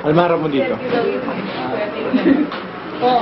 Almara mo dito. Oh.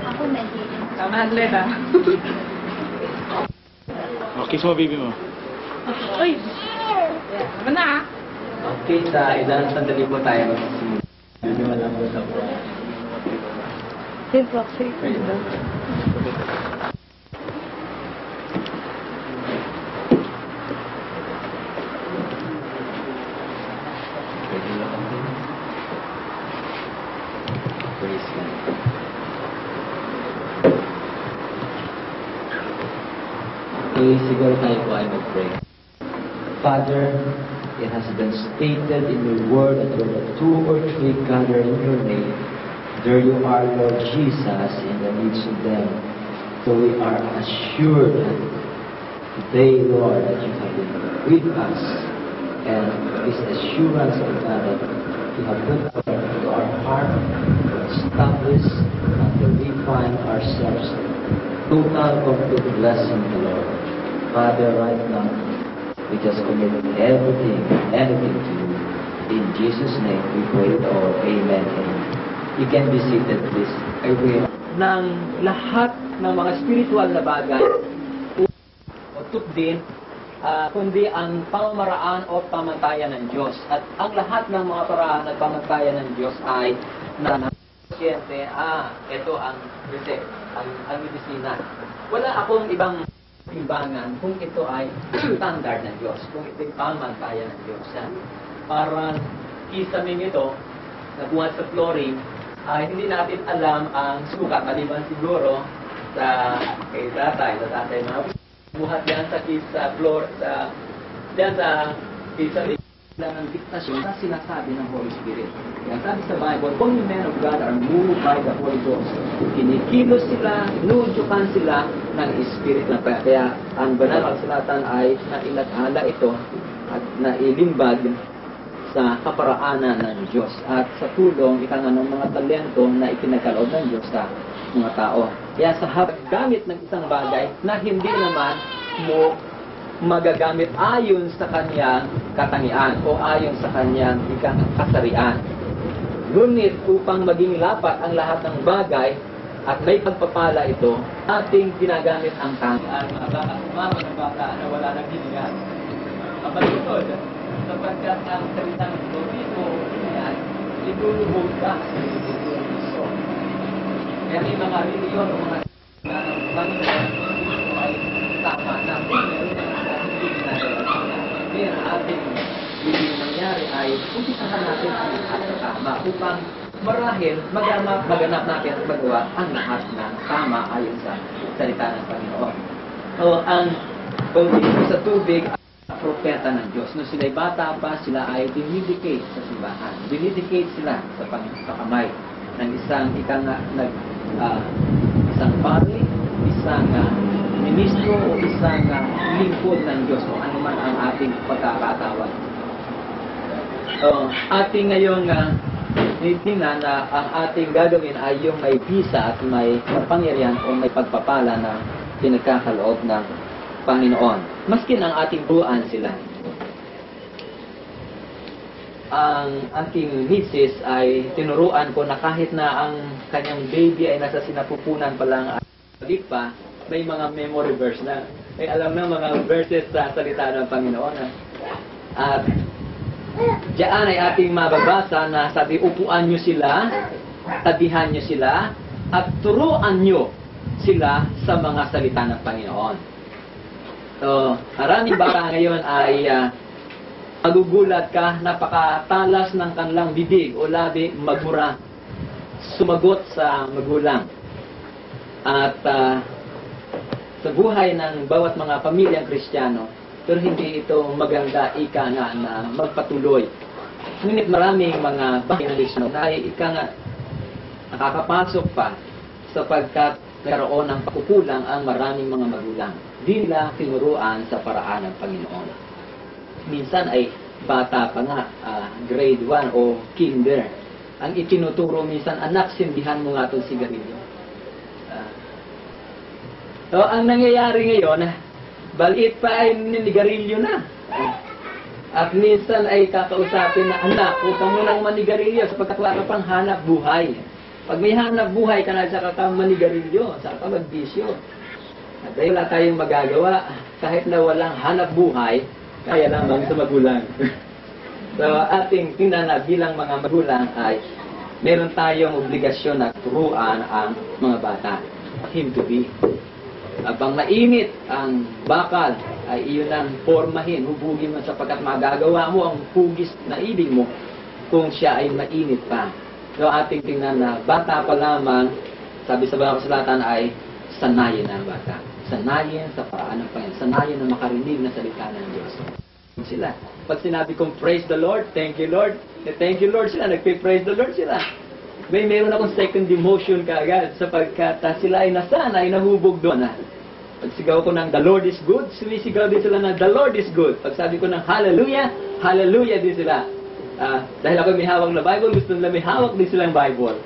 Ako nagiging. Tama, Leda. Kiss mo, baby mo. Uy! Tama na. Okay, sa ilang sandali po tayo. Hindi mo alam mo sa po. Safe rock, safe rock. Praise God. Okay, siguro tayo po ay mag-pray. Father, it has been stated in your word that where the 2 or 3 gather in your name, there you are, Lord Jesus, in the midst of them. So we are assured that today, Lord, that you have been with us. And this assurance of God that you have put into our heart to establish until we find ourselves total, complete blessing to Lord. Father, right now, we just commit everything to you. In Jesus' name, we pray it all. Amen. Amen. You can be seated, please. I will. Ng lahat ng mga spiritual na bagay o tukdin, kundi ang pamamaraan o pamantayan ng Diyos. At ang lahat ng mga paraan at pamantayan ng Diyos ay na pasyente, ito ang recept, ang medisina. Wala akong ibang timbangan kung ito ay standard ng Diyos, kung ito ay pamantayan ng Diyos. Parang kisamin ito na buhat sa flooring, hindi natin alam ang sukat, maliban siguro sa kay tatay mga buhat yan sa floor, yan sa kisa ng diktasyon na sinasabi ng Holy Spirit. Yan sabi sa Bible, only men of God are moved by the Holy Ghost. Kinikilos sila, inuudyukan sila ng Spirit. Kaya ang banal na kasulatan ay nailathala ito at nailimbag sa kaparaanan ng Diyos at sa tulong ng mga talento na ikinagkaloob ng Diyos sa mga tao. Kaya sa gamit ng isang bagay na hindi naman mo magagamit ayon sa kanyang katangian o ayon sa kanyang kasarian. Ngunit upang maging lapat ang lahat ng bagay at may pagpapala ito, ating ginagamit ang tangian. Mga baka sumama ng baka na wala nang hiningan. Kabalutod, sapagkat ang salitang ito dito, ilulubog ka sa puso. Kaya may mga reliyon o mga Panginoon ay tama na hindi na ating hindi nangyari ay umpisahan natin ang tama upang marahil maganap natin at magawa ang lahat ng tama ayon sa salita ng Panginoon. So, ang pagdito sa tubig ay propeta ng Diyos. Nung sila'y bata pa, sila ay dinidicate sa simbahan. Dinidicate sila sa kamay ng isang isang pari, isang ministro o isang lingkod ng Diyos o ano man ang ating pagkakatawag. Ating ngayong tingnan na ang ating gagawin ay yung may bisa at may kapangyarihan o may pagpapala na pinagkakaloob ng Panginoon. Maskin ang ating buuan sila. Ang aking misis ay tinuruan ko na kahit na ang kanyang baby ay nasa sinapupunan pa lang pa, may mga memory verse na. May alam na mga verses sa salita ng Panginoon. At diyan ay ating mababasa na sabi, upuan nyo sila, tabihan nyo sila, at turuan nyo sila sa mga salita ng Panginoon. So, maraming bata ngayon ay magugulat ka, napakatalas ng kanilang bibig o labi, magmura, sumagot sa magulang. At sa buhay ng bawat mga pamilyang Kristiyano, pero hindi ito maganda ika na magpatuloy Ngunit maraming mga bahay na listener na ay ika nga nakakapasok pa sapagkat nagkaroon ng pagkukulang ang maraming mga magulang. Di nila tinuruan sa paraan ng Panginoon. Minsan ay bata pa nga, grade 1 o kinder. Ang itinuturo minsan, anak, sindihan mo nga itong sigarilyo. So, ang nangyayari ngayon, baliit pa ay ninigarilyo na. At minsan ay kakausapin na, anak, huwag ka munang manigarilyo sapagkat wala ka pang hanap buhay. Pag may hanap buhay ka na, saka ka manigarilyo, saka ka magbisyo. At dahil wala tayong magagawa, kahit na walang hanap buhay, kaya lamang sa magulang. So, ating tingnan na bilang mga magulang ay meron tayong obligasyon na turuan ang mga bata. Him to be. Abang mainit ang bakal, ay iyon ang formahin, hubugin mo sapagkat magagawa mo ang hugis na ibig mo kung siya ay mainit pa. So ating tingnan na bata pa lamang, sabi sa Banal Kasulatan ay sanayin ang bata. Sanayin sa paraan ng Panginoon. Sanayin na makarinig na salita ng Diyos. Sila. Pag sinabi kong praise the Lord, thank you Lord, thank you Lord sila, nagpe-praise the Lord sila. Meron akong second emotion kaagad sapagkat sila ay nasanay, nahubog doon. Pag sigaw ko ng the Lord is good, sumisigaw din sila ng the Lord is good. Pag sabi ko ng hallelujah, hallelujah din sila. Dahil ako may hawak na Bible, gusto nila may hawak din silang Bible.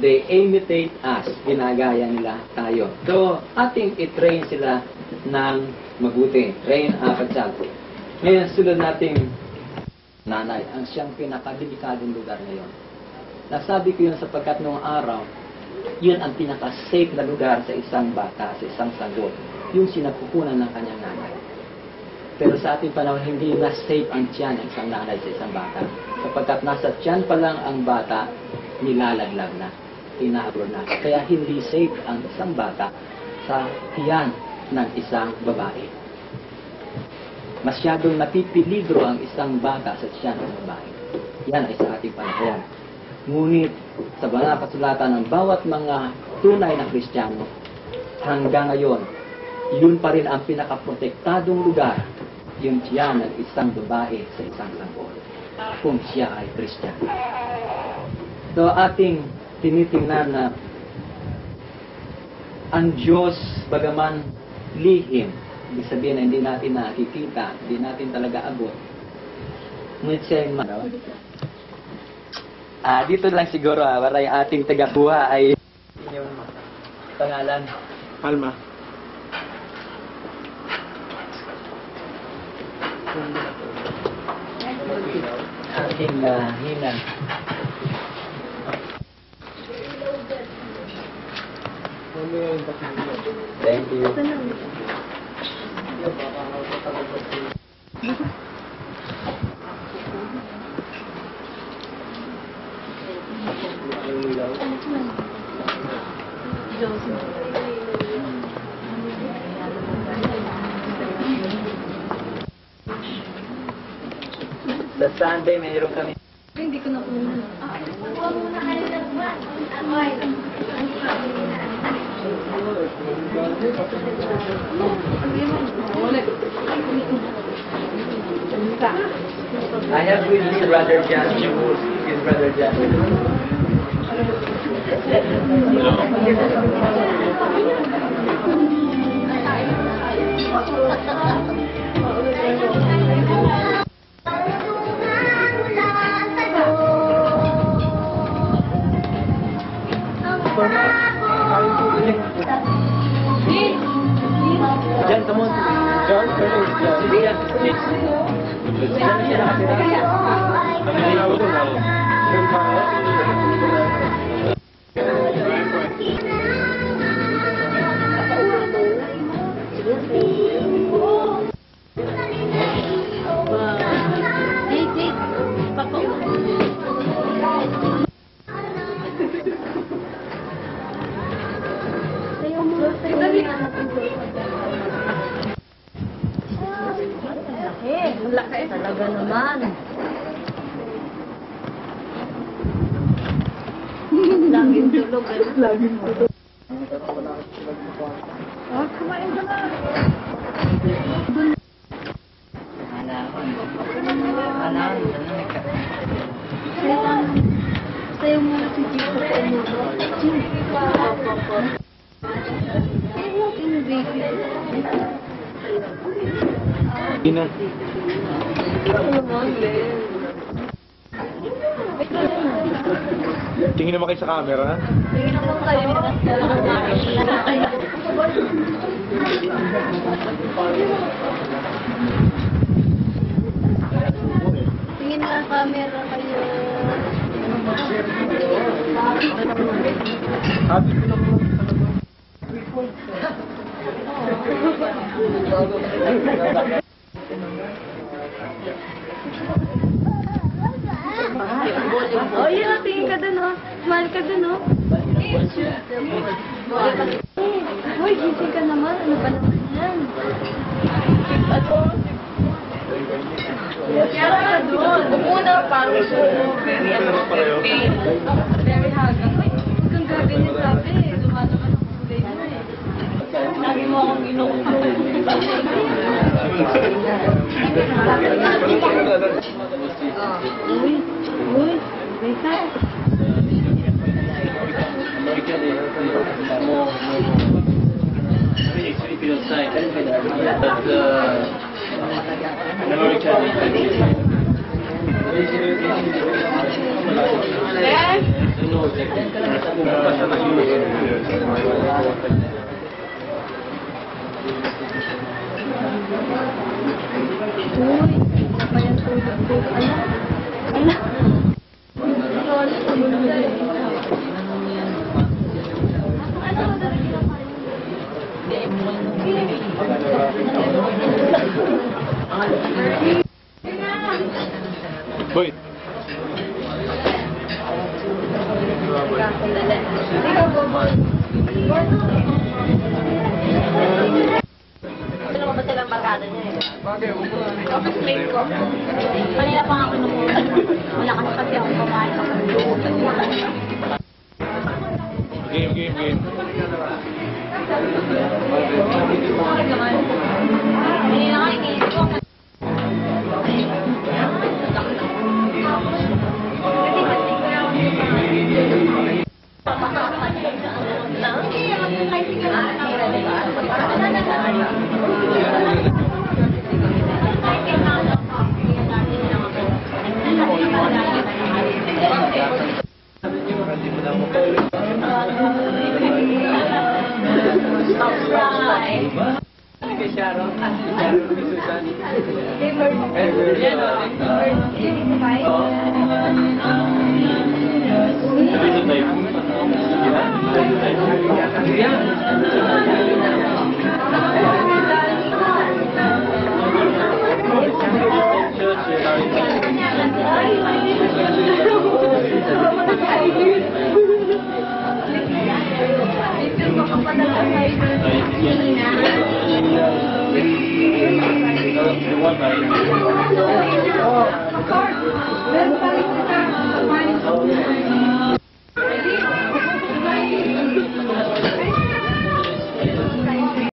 They imitate us. Ginagaya nila tayo. So, ating i-train sila ng mabuti. Train pagtsag. Ngayon, sunod nating nanay, ang siyang pinakadelikadong lugar ngayon. Nasabi ko yun sapagkat noong araw, yun ang pinaka-safe na lugar sa isang bata, sa isang sagot. Yung sinapupunan ng kanyang nanay. Pero sa ating panahon, hindi na safe ang tiyan ng isang nanay sa isang bata. Sapagkat nasa tiyan pa lang ang bata, nilalaglag na, inaabro na. Kaya hindi safe ang isang bata sa tiyan ng isang babae. Masyadong napipiligro ang isang bata sa tiyan ng babae. Yan ay sa ating panahon. Ngunit sa Banal na Kasulatan ng bawat mga tunay na Kristiyano, hanggang ngayon, yun pa rin ang pinakaprotektadong lugar, yung tiyan ng isang babae sa isang sanggol, kung siya ay Kristiyano. So ating tinitingnan na ang Diyos, bagaman lihim, ibig sabihin na hindi natin nakikita, hindi natin talaga abot, ngunit siya yung maraw. Dito lang siguro, para yung ating tagabuha ay yung pangalan. Alma. Ating hinang. Thank you. Sa Sunday, mayroon kami. Hindi ko na puno. I have with me Brother John. His Brother John. Jan, come on. George, Laki talaga naman. Laging tulog. Laging tulog. Oh, kumain ka na. Sa'yo muna si Chico sa ano ba? Sa'yo natin yung baby. Hindi na. Ano naman, Ben? Tingin naman kayo sa camera. Tingin naman kayo. Tingin na camera kayo. Happy ko lang. Oh, yun, tingin ka dun, oh. Smile ka dun, oh. Uy, gising ka naman. Ano ba naman yan? Kaya ka dun. Umuna, parang very hagang. Uy, kung gaganyan sabi, lumalaman ang kulay mo, eh. Lagi mo akong inuulit. Uy, uy, Beka. Uy, pa yan tulog. Ala, ala. Boy. Ano ba silang barkada niya eh? Office mate ko. Kanina pa ako nung wala kasi kasi ako kumain ako. Game. Hindi na nga, iniisip ko. Oh,